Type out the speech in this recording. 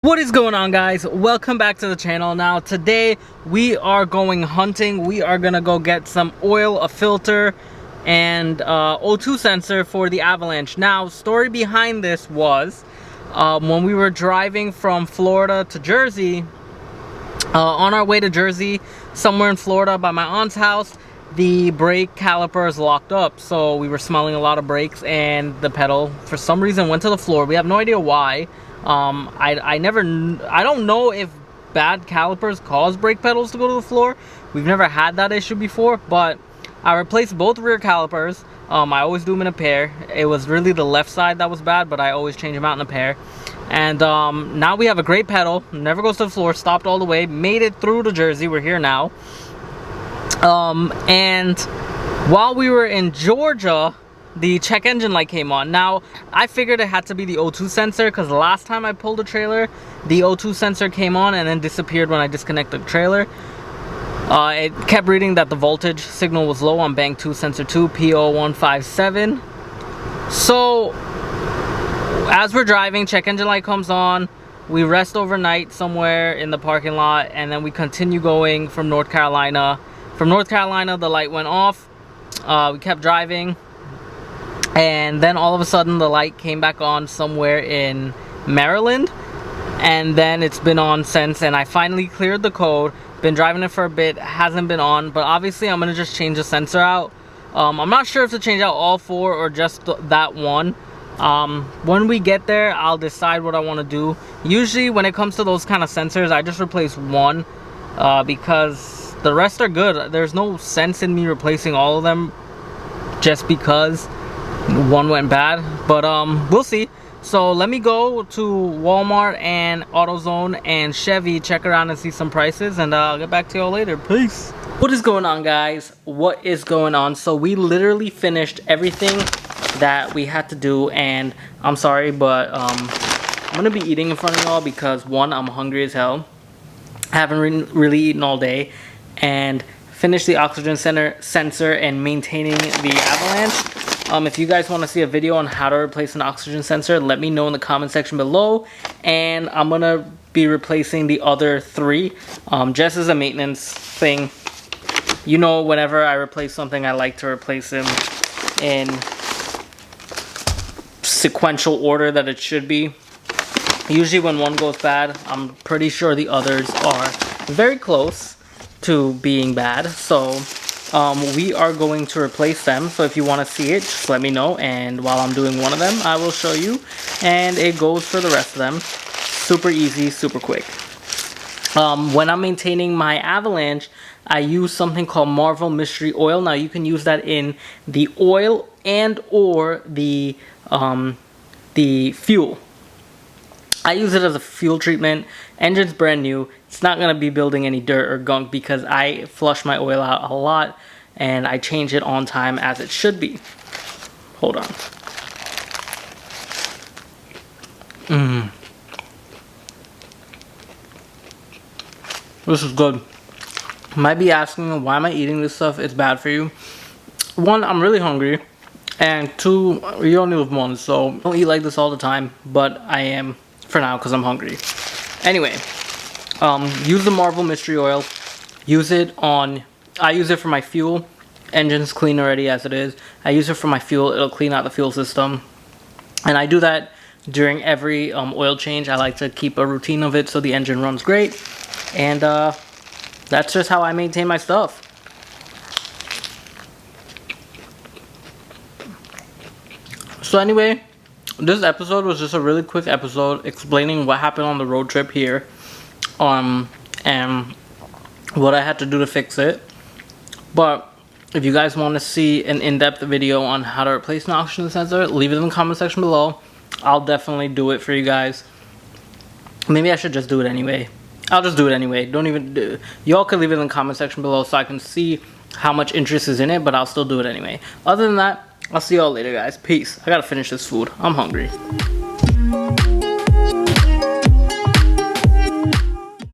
What is going on, guys? Welcome back to the channel. Now today we are going hunting. We are gonna go get some oil, a filter, and O2 sensor for the Avalanche. Now, story behind this was when we were driving from Florida to Jersey, on our way to Jersey, somewhere in Florida by my aunt's house, the brake calipers locked up, so we were smelling a lot of brakes, and the pedal for some reason went to the floor. We have no idea why. I don't know if bad calipers cause brake pedals to go to the floor. We've never had that issue before, but I replaced both rear calipers. I always do them in a pair. It was really the left side that was bad, but I always change them out in a pair. And now we have a great pedal, never goes to the floor, stopped all the way, made it through to Jersey. We're here now. And while we were in Georgia, the check engine light came on. Now, I figured it had to be the O2 sensor, because the last time I pulled the trailer, the O2 sensor came on and then disappeared when I disconnected the trailer. It kept reading that the voltage signal was low on bank 2 sensor 2 P0157. So as we're driving, check engine light comes on. We rest overnight somewhere in the parking lot, and then we continue going from North Carolina. From North Carolina, the light went off. We kept driving, and then all of a sudden the light came back on somewhere in Maryland, and then it's been on since. And I finally cleared the code, been driving it for a bit, hasn't been on, but obviously I'm gonna just change the sensor out. I'm not sure if to change out all four or just that one. When we get there, I'll decide what I want to do. Usually when it comes to those kind of sensors, I just replace one, because the rest are good. There's no sense in me replacing all of them just because one went bad, but we'll see. So let me go to Walmart and AutoZone and Chevy, check around and see some prices, and I'll get back to y'all later. Peace. What is going on, guys? What is going on? So we literally finished everything that we had to do, and I'm sorry, but I'm gonna be eating in front of y'all because, one, I'm hungry as hell. I haven't really eaten all day, and finished the oxygen sensor and maintaining the Avalanche. If you guys want to see a video on how to replace an oxygen sensor, let me know in the comment section below, and I'm gonna be replacing the other three, just as a maintenance thing. You know, whenever I replace something, I like to replace them in sequential order that it should be. Usually when one goes bad, I'm pretty sure the others are very close to being bad. So we are going to replace them. So if you want to see it, just let me know, and while I'm doing one of them, I will show you, and it goes for the rest of them. Super easy, super quick. When I'm maintaining my Avalanche, I use something called Marvel Mystery Oil. Now you can use that in the oil and or the fuel. I use it as a fuel treatment. Engine's brand new. It's not going to be building any dirt or gunk because I flush my oil out a lot and I change it on time as it should be. Hold on. This is good. You might be asking, why am I eating this stuff? It's bad for you. One, I'm really hungry. And two, you only live once, so I don't eat like this all the time, but I am for now because I'm hungry. Anyway, use the Marvel Mystery Oil. Use it on, I use it for my fuel. Engine's clean already as it is. I use it for my fuel. It'll clean out the fuel system. And I do that during every oil change. I like to keep a routine of it so the engine runs great. And that's just how I maintain my stuff. So anyway, this episode was just a really quick episode explaining what happened on the road trip here, and what I had to do to fix it. But if you guys want to see an in-depth video on how to replace an oxygen sensor, leave it in the comment section below. I'll definitely do it for you guys. Maybe I should just do it anyway. I'll just do it anyway. Don't even do. Y'all can leave it in the comment section below so I can see how much interest is in it, but I'll still do it anyway. Other than that, I'll see y'all later, guys. Peace. I gotta finish this food. I'm hungry.